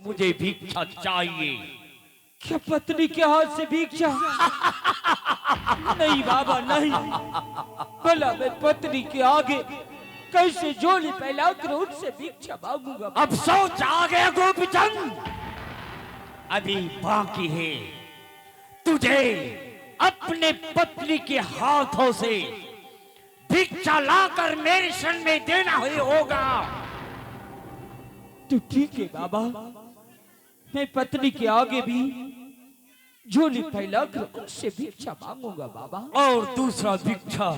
मुझे भिक्षा चाहिए। क्या पत्नी के हाथ से भिक्षा? नहीं बाबा नहीं। भला मैं पत्नी के आगे कैसे झोली फैलाकर उनसे भिक्षा मांगूंगा? अब सोच आ गया गोपीचंद, अभी बाकी है तुझे अपने पत्नी के हाथों से भिक्षा लाकर मेरे शरण में देना ही होगा। तो ठीक है बाबा, मैं पत्नी के आगे भी झोली फैलाकर उससे भिक्षा मांगूंगा बाबा। और दूसरा भिक्षा,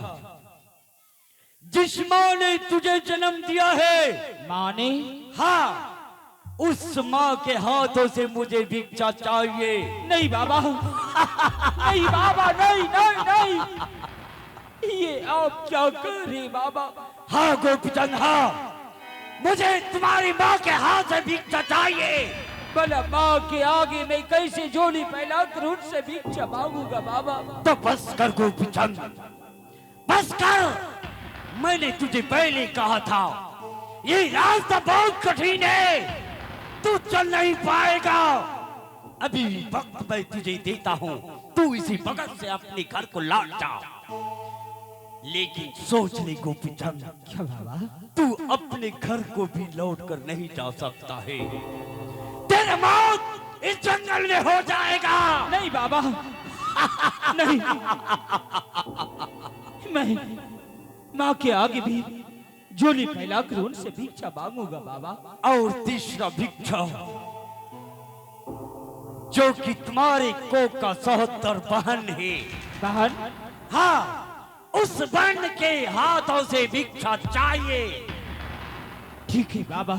जिस माँ ने तुझे जन्म दिया है, माँ ने? हाँ, उस माँ के हाथों से मुझे भिक्षा चाहिए। नहीं बाबा, नहीं बाबा, नहीं नहीं नहीं, ये आप क्या कर रहे बाबा? हाँ गोपीचंद, हाँ, मुझे तुम्हारी माँ के हाथ से भिक्षा चाहिए। भला माँ के आगे मैं कैसे झोली फैलाकर उनसे भिक्षा मांगूंगा बाबा? तो बस कर गोपीचंद, बस कर। मैंने तुझे पहले कहा था, ये रास्ता बहुत कठिन है, तू चल नहीं पाएगा। अभी वक्त मैं तुझे देता हूँ, तू इसी बगल से अपने घर को लौट जा। लेकिन सोच ले गोपीचंद, क्या बाबा? तू अपने घर को भी लौट कर नहीं जा सकता है, तेरा मौत इस जंगल में हो जाएगा। नहीं बाबा, नहीं, मैं माँ के आगे भी झोली फैलाकर उनसे भिक्षा मांगूंगा बाबा। और तीसरा भिक्षा, जो कि तुम्हारे कोक का सहोदर बहन है, बहन? हाँ, उस बहन के हाथों से भिक्षा चाहिए। ठीक है बाबा,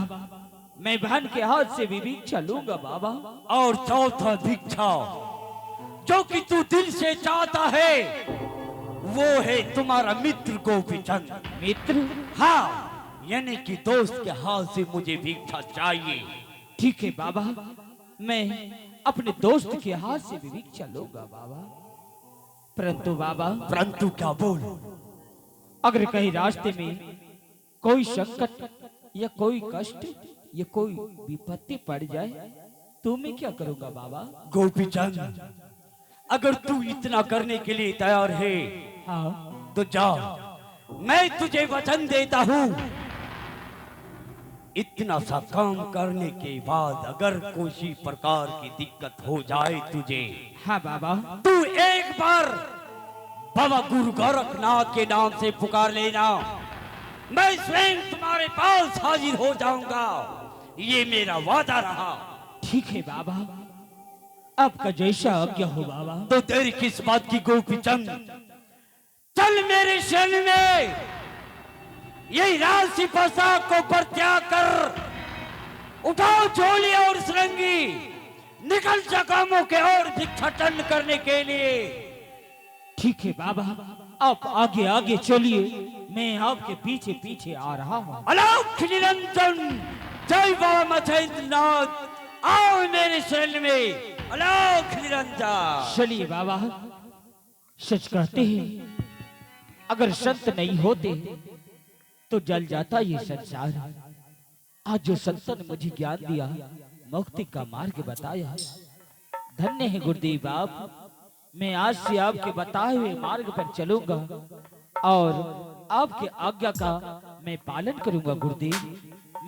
मैं बहन के हाथ से भी भिक्षा लूंगा बाबा। और चौथा भिक्षा, जो कि तू दिल से चाहता है, वो है तुम्हारा मित्र गोपीचंद। मित्र? हाँ, यानी कि दोस्त के हाथ से मुझे भिक्षा चाहिए। ठीक है बाबा, मैं अपने दोस्त के हाथ से भी भिक्षा लूंगा बाबा। परंतु बाबा, परंतु क्या? बोल। अगर कहीं रास्ते में कोई संकट या कोई कष्ट या कोई विपत्ति पड़ जाए तो मैं क्या करूंगा बाबा? गोपीचंद, अगर तू इतना करने के लिए तैयार है, हाँ, तो जा, मैं तुझे वचन देता हूँ, इतना सा काम करने के बाद अगर कोई प्रकार की दिक्कत हो जाए तुझे, हाँ बाबा, तू एक बार बाबा गुरु गोरखनाथ के नाम से पुकार लेना, मैं स्वयं तुम्हारे पास हाजिर हो जाऊंगा। ये मेरा वादा रहा। ठीक है बाबा, आपका जैसा आज्ञा हो बाबा। तो तेरी किस बात की गोपीचंद, चल मेरे शरण में, यही राशि पोशाक को परित्याग कर, उठाओ झोली और सरंगी, निकल जा कामों के और भिक्षाटन करने के लिए। ठीक है बाबा, आप आगे आगे चलिए, मैं आपके पीछे पीछे आ रहा हूँ। अलौक निरंजन, जय बाबा मछेंद्रनाथ, आओ मेरे शरण में, अलौक निरंजन। चलिए बाबा, सच कहते हैं अगर संत नहीं होते तो जल जाता ये संसार। आज जो संतों ने मुझे ज्ञान दिया, मुक्ति का मार्ग बताया, धन्य है गुरुदेव आप। मैं आज से आपके बताए हुए मार्ग पर चलूंगा और आपके आज्ञा का मैं पालन करूंगा गुरुदेव।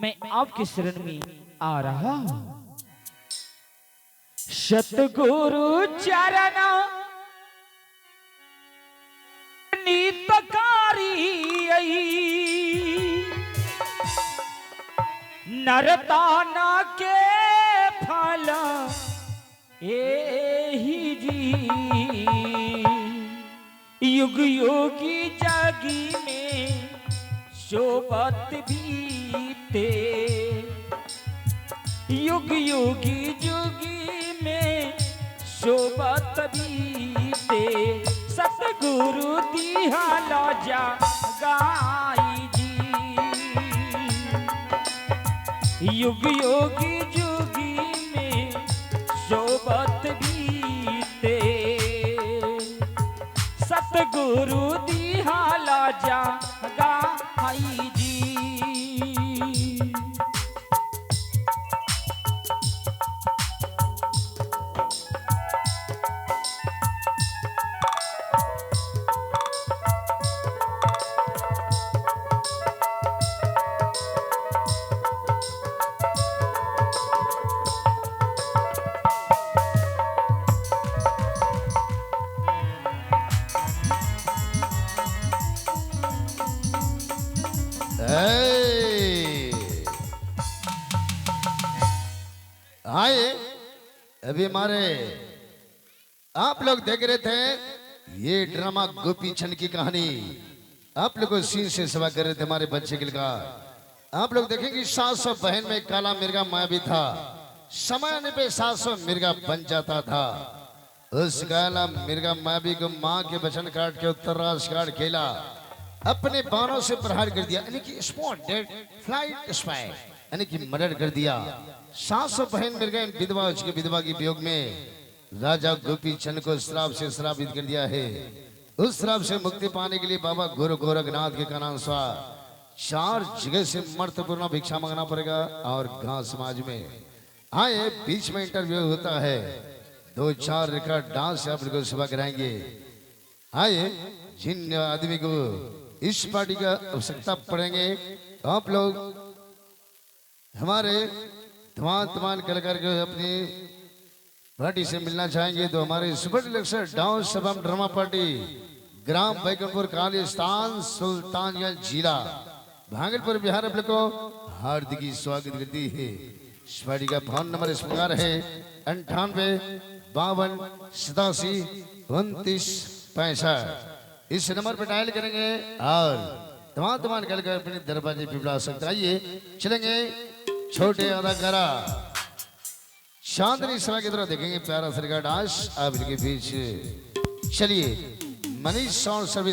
मैं आपके शरण में आ रहा हूँ। सतगुरु चरण नितकारी नरताना के फल एहि जी, युग योगी जागी में शोभत बीते, युग योगी जोगी में शोभत बीते, सतगुरु दिहा लौजा गाई जी, युग योगी जोगी में शोभत बीते, सतगुरु दिहा लौजा गाई जी। आए अभी हमारे आप लोग देख रहे थे ये ड्रामा गोपी चंद की कहानी। आप लोग को सीन से सेवा कर रहे थे हमारे बच्चे के लिए। आप लोग देखेंगे 700 बहन में काला मिर्गा माया भी था। समय आने पे 700 मिर्गा बन जाता था। उस काला मिर्गा मायावी को माँ के बचन काट के उत्तरराज काट खेला, अपने बाणों से प्रहार कर दिया, यानी कि स्पॉट डेड फ्लाइट स्पाई, यानी कि मर्डर कर दिया। 700 बहन मिर्गा विधवा, उसके विधवा के वियोग में राजा गोपी चंद को श्राप से श्रापित कर दिया है। उस श्राप से मुक्ति पाने के लिए बाबा गुरु गोरखनाथ के कानानुसार 4 जगह से महत्वपूर्ण भिक्षा मांगना पड़ेगा। और गांव समाज में आए बीच में इंटरव्यू होता है, 2-4 रिकॉर्ड डांस आप लोग को सेवा कराएंगे। आए जिन आदमी को इस पार्टी का आवश्यकता पड़ेंगे, तो आप लोग हमारे तमाम कलाकार को अपनी पार्टी से मिलना चाहेंगे तो हमारे सुपर डिलक्स डांस एवं ड्रामा पार्टी ग्राम बैकुंठपुर काली स्थान सुल्तानगंज जिला भागलपुर बिहार आप लोग को हार्दिक स्वागत करती है। इस पार्टी का फोन नंबर इस प्रकार है 98 52 87 29 65। इस नंबर पर डायल करेंगे और तमाम कलाकार अपने दरवाजे पे बुला सकते। आइए चलेंगे छोटे अदाकारा चांदनी सभा की तरह देखेंगे प्यारा सरकार डांस आपके बीच। चलिए मनीष साउंड सर्विस